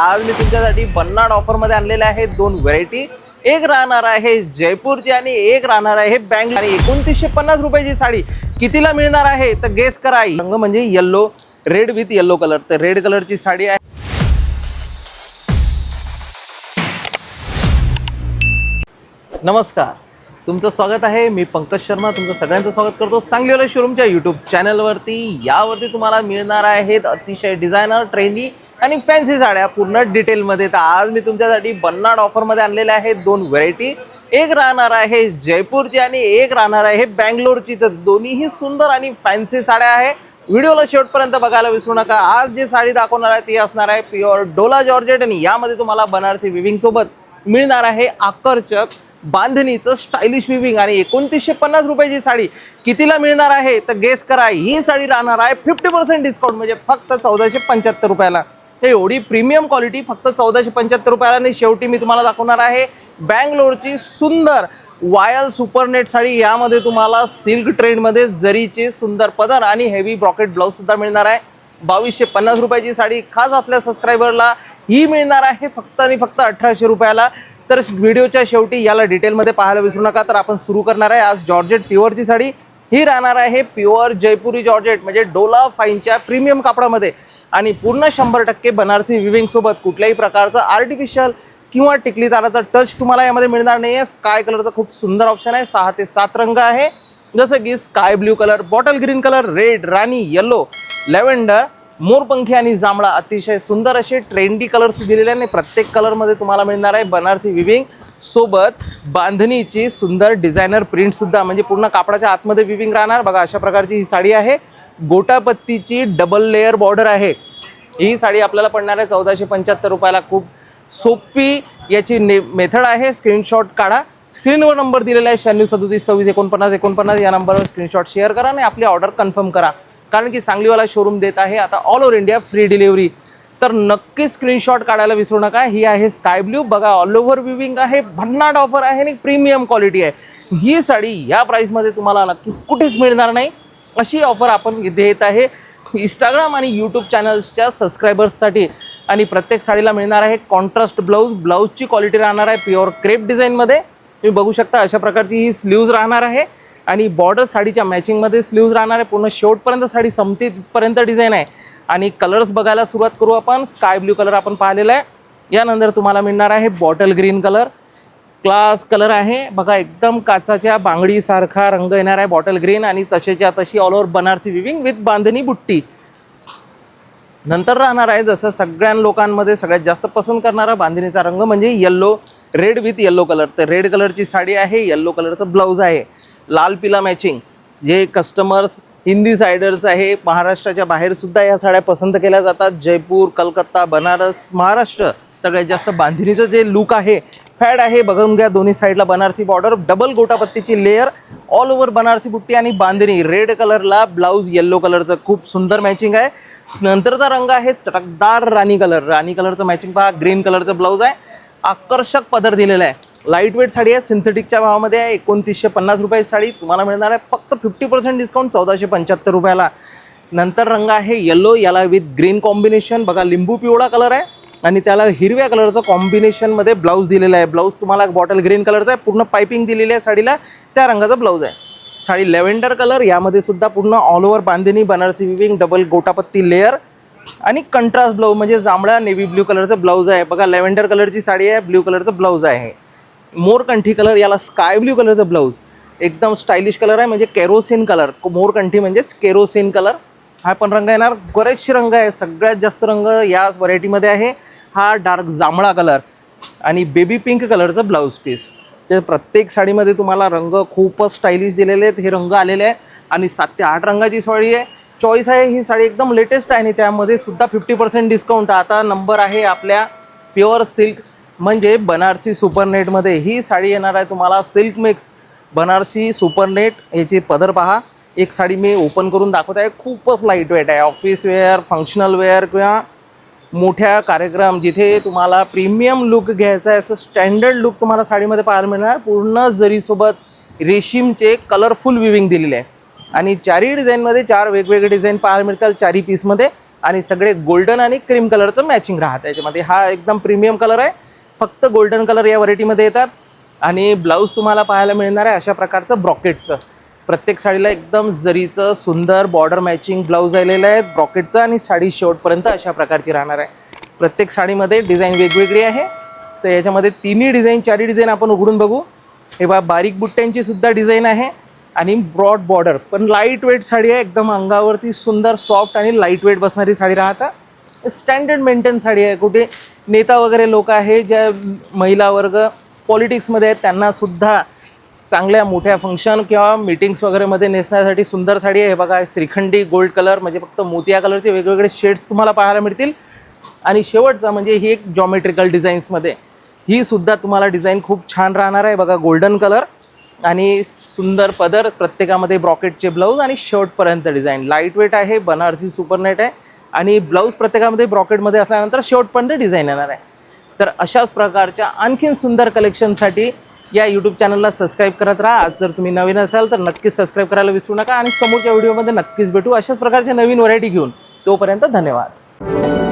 आज मी तुमच्यासाठी भन्नाट ऑफर मध्ये आणलेले आहेत दोन व्हरायटी। एक राहणार आहे जयपूरची आणि एक राहणार आहे बँगलोर। आणि 2950 रुपयाची साडी कितीला मिळणार आहे तर गेस करा। रंग म्हणजे yellow, red with yellow colour. तर रेड कलरची साडी आहे। नमस्कार, तुमचं स्वागत आहे। मी पंकज शर्मा तुमचं सगळ्यांचं स्वागत करतो सांगलीवाला शोरूमच्या यूट्यूब चॅनलवरती। यावरती तुम्हाला मिळणार आहेत अतिशय डिझायनर, ट्रेंडी आणि फॅन्सी साड्या पूर्ण डिटेलमध्ये। तर आज मी तुमच्यासाठी भन्नाट ऑफरमध्ये आणलेले आहेत दोन व्हरायटी। एक राहणार आहे जयपूरची आणि एक राहणार आहे बँगलोरची। तर दोन्हीही सुंदर आणि फॅन्सी साड्या आहे। व्हिडिओला शेवटपर्यंत बघायला विसरू नका। आज जी साडी दाखवणार आहे ती असणार आहे प्युअर डोला जॉर्जेट आणि यामध्ये तुम्हाला बनारसी विविंग सोबत मिळणार आहे आकर्षक बांधणीचं स्टायलिश विविंग। आणि 2950 रुपयाची साडी कितीला मिळणार आहे तर गेस करा। ही साडी राहणार आहे 50% डिस्काउंट म्हणजे फक्त 1475 रुपयाला। तर एवढी प्रीमियम क्वालिटी फक्त 1475 रुपयाला। आणि शेवटी मी तुम्हाला दाखवणार आहे बँगलोरची सुंदर वायल सुपरनेट साडी। यामध्ये तुम्हाला सिल्क ट्रेंडमध्ये जरीचे सुंदर पदर आणि हेवी ब्रॉकेट ब्लाउज सुद्धा मिळणार आहे। 2250 रुपयाची साडी खास आपल्या सबस्क्रायबरला ही मिळणार आहे फक्त आणि फक्त 1800 रुपयाला। तर व्हिडिओच्या शेवटी याला डिटेलमध्ये पाहायला विसरू नका। तर आपण सुरू करणार आहे आज जॉर्जेट प्युअरची साडी। ही राहणार आहे प्युअर जयपुरी जॉर्जेट म्हणजे डोला फाईनच्या प्रीमियम कापडामध्ये आणि पूर्ण 100% बनारसी विविंग सोबत। कुठल्याही प्रकारचं आर्टिफिशियल किंवा टिकली ताराचा टच तुम्हाला यामध्ये मिळणार नाही आहे। स्काय कलरचा खूप सुंदर ऑप्शन आहे। 6 ते 7 रंग आहे जसं की sky blue colour, bottle green colour, red, राणी, येलो, लॅव्हेंडर, मोरपंखी आणि जांभळा। अतिशय सुंदर असे ट्रेंडी कलर्स दिलेले आणि प्रत्येक कलरमध्ये तुम्हाला मिळणार आहे बनारसी विविंग सोबत बांधणीची सुंदर डिझायनर प्रिंट सुद्धा म्हणजे पूर्ण कापडाच्या आतमध्ये विविंग राहणार। बघा अशा प्रकारची ही साडी आहे। गोटापत्तीची डबल लेयर बॉर्डर आहे। ही साडी आपल्याला पडणार आहे 1475 रुपयाला। खूप सोपी याची मेथड आहे। स्क्रीनशॉट काढा, स्क्रीनवर नंबर दिलेला आहे 9637264949 या नंबरवर स्क्रीनशॉट शेअर करा आणि आपली ऑर्डर कन्फर्म करा। कारण की सांगलीवाला शोरूम देत आहे आता all over India free delivery. तर नक्की स्क्रीनशॉट काढायला विसरू नका। ही आहे स्काय ब्ल्यू, बघा ऑल ओव्हर विविंग आहे, भन्नाट ऑफर आहे आणि प्रीमियम क्वालिटी आहे। ही साडी या प्राइसमध्ये तुम्हाला नक्कीच कुठेच मिळणार नाही। अशी ऑफर आपण देत आहे इंस्टाग्राम आणि यूट्यूब चॅनल्सच्या सबस्क्रायबर्ससाठी। आणि प्रत्येक साडीला मिळणार आहे कॉन्ट्रास्ट ब्लाऊज। ब्लाऊजची क्वालिटी राहणार आहे प्युअर क्रेप डिझाईनमध्ये। तुम्ही बघू शकता अशा प्रकारची ही स्लीव्ज राहणार आहे आणि बॉर्डर साडीच्या मॅचिंगमध्ये स्लीव्ज राहणार आहे। पूर्ण शेवटपर्यंत साडी संपतीपर्यंत डिझाईन आहे। आणि कलर्स बघायला सुरुवात करू आपण। स्काय ब्ल्यू कलर आपण पाहिलेला आहे। यानंतर तुम्हाला मिळणार आहे bottle green colour, class colour आहे। बघा एकदम काचाच्या बांगडीसारखा रंग येणार आहे बॉटल ग्रीन आणि तसेच्या तशी all over Banarasi viewing with बांधणी बुट्टी। नंतर राहणार आहे जसं सगळ्या लोकांमध्ये सगळ्यात जास्त पसंत करणारा बांधणीचा रंग म्हणजे yellow, red with yellow colour. तर रेड कलरची साडी आहे, येल्लो कलरचं ब्लाऊज आहे, लाल पिला मॅचिंग। जे कस्टमर्स हिंदी सायडर्स आहे महाराष्ट्राच्या बाहेर सुद्धा या साड्या पसंत केल्या जातात। जयपूर, कलकत्ता, बनारस, महाराष्ट्र सगळ्यात जास्त बांधणीचं जे लुक आहे फॅड आहे। बघून घ्या दोन्ही साईडला बनारसी बॉर्डर, डबल गोटापत्तीची लेयर, ऑल ओव्हर बनारसी बुट्टी आणि बांधणी। रेड कलरला ब्लाऊज येल्लो कलरचं खूप सुंदर मॅचिंग आहे। नंतरचा रंग आहे चटकदार राणी कलर। राणी कलरचं मॅचिंग पहा, ग्रीन कलरचं ब्लाऊज आहे, आकर्षक पदर दिलेला आहे। लाईट वेट साडी आहे, सिंथेटिकच्या भावामध्ये आहे। 2950 रुपयाची साडी तुम्हाला मिळणार आहे फक्त 50% डिस्काउंट 1475 रुपयाला। नंतर रंग आहे येलो, याला विथ ग्रीन कॉम्बिनेशन। बघा लिंबू पिवळा कलर आहे आणि त्याला हिरव्या कलरचं कॉम्बिनेशनमध्ये ब्लाऊज दिलेला आहे। ब्लाऊज तुम्हाला बॉटल ग्रीन कलरचा आहे, पूर्ण पाइपिंग दिलेली आहे साडीला, त्या रंगाचा ब्लाऊज आहे। साडी लॅव्हेंडर कलर, यामध्ये सुद्धा पूर्ण ऑल ओव्हर बांधणी, Banarasi viewing, double gota patti layer आणि कंट्रास्ट ब्लाऊज म्हणजे जांभळा नेव्ही ब्ल्यू कलरचं ब्लाऊज आहे। बघा लॅव्हेंडर कलरची साडी आहे, ब्ल्यू कलरचं ब्लाऊज आहे। मोरकंठी कलर, याला स्काय ब्ल्यू कलरचं ब्लाऊज, एकदम स्टायलिश कलर आहे म्हणजे केरोसिन कलर। मोरकंठी म्हणजे केरोसिन कलर हा पण रंग येणार। बरेचसे रंग आहे, सगळ्यात जास्त रंग याच व्हरायटीमध्ये आहे। हा डार्क जांभळा कलर आणि बेबी पिंक कलरचं ब्लाऊज पीस। ते प्रत्येक साडीमध्ये तुम्हाला रंग खूपच स्टायलिश दिलेले आहेत, हे रंग आलेले आहे। आणि 7 ते 8 रंगाची साडी आहे, चॉईस आहे। ही साडी एकदम लेटेस्ट आहे आणि त्यामध्ये सुद्धा 50% डिस्काउंट। आता नंबर आहे आपल्या प्युअर सिल्क म्हणजे बनारसी सुपरनेटमध्ये। ही साडी येणार आहे तुम्हाला सिल्क मिक्स बनारसी सुपरनेट। याची पदर पहा, एक साडी मी ओपन करून दाखवत आहे, खूपच लाईट वेट आहे। ऑफिस वेअर, फंक्शनल वेअर किंवा मोठ्या कार्यक्रम जिथे तुम्हाला प्रीमियम लुक घ्यायचा आहे असं स्टँडर्ड लुक तुम्हाला साडीमध्ये पाहायला मिळणार। पूर्ण जरीसोबत रेशीमचे कलरफुल विविंग दिलेले आहे आणि चारही डिझाईनमध्ये 4 वेगवेगळे डिझाईन पाहायला मिळतात चारही पीसमध्ये। आणि सगळे गोल्डन आणि क्रीम कलरचं मॅचिंग राहतं याच्यामध्ये. हा एकदम प्रीमियम कलर आहे, फक्त गोल्डन कलर या व्हरायटीमध्ये येतात. आणि ब्लाऊज तुम्हाला पाहायला मिळणार आहे अशा प्रकारचं ब्रॉकेटचं. प्रत्येक साडीला एकदम जरीचं सुंदर बॉर्डर मॅचिंग ब्लाऊज आलेलं आहे ब्रॉकेटचं आणि साडी शेवटपर्यंत अशा प्रकारची राहणार आहे. प्रत्येक साडीमध्ये डिझाईन वेगवेगळी आहे. तर याच्यामध्ये तिन्ही डिझाईन चारही डिझाईन आपण उघडून बघू. हे बघा बारीक बुट्ट्यांची सुद्धा डिझाईन आहे आणि ब्रॉड बॉर्डर पण लाईट वेट साडी आहे. एकदम अंगावरती सुंदर सॉफ्ट आणि लाईट वेट बसणारी साडी राहतात. स्टँडर्ड मेंटेन साडी आहे. कुठे नेता वगैरे लोक आहे ज्या महिला वर्ग पॉलिटिक्समध्ये आहेत त्यांनासुद्धा चांगल्या मोठ्या फंक्शन किंवा मीटिंग्स वगैरेमध्ये नेसण्यासाठी सुंदर साडी आहे. हे बघा श्रीखंडी गोल्ड कलर म्हणजे फक्त मोतिया कलरचे वेगवेगळे शेड्स तुम्हाला पाहायला मिळतील. आणि शेवटचा म्हणजे ही एक जॉमेट्रिकल डिझाईन्समध्ये ही सुद्धा तुम्हाला डिझाईन खूप छान राहणार आहे. बघा गोल्डन कलर आणि सुंदर पदर, प्रत्येकामध्ये ब्रॉकेटचे ब्लाऊज आणि शेवटपर्यंत डिझाईन. लाईट वेट आहे, बनारसी सुपरनेट आहे आणि ब्लाऊज प्रत्येकामध्ये ब्रॉकेटमध्ये असल्यानंतर शेवटपर्यंत डिझाईन येणार आहे. तर अशाच प्रकारच्या आणखीन सुंदर कलेक्शनसाठी या यूट्यूब चॅनलला सबस्क्राईब करत राहा. आज जर तुम्ही नवीन असाल तर नक्कीच सबस्क्राईब करायला विसरू नका आणि समोरच्या व्हिडिओमध्ये नक्कीच भेटू अशाच प्रकारच्या नवीन व्हरायटी घेऊन. तोपर्यंत धन्यवाद.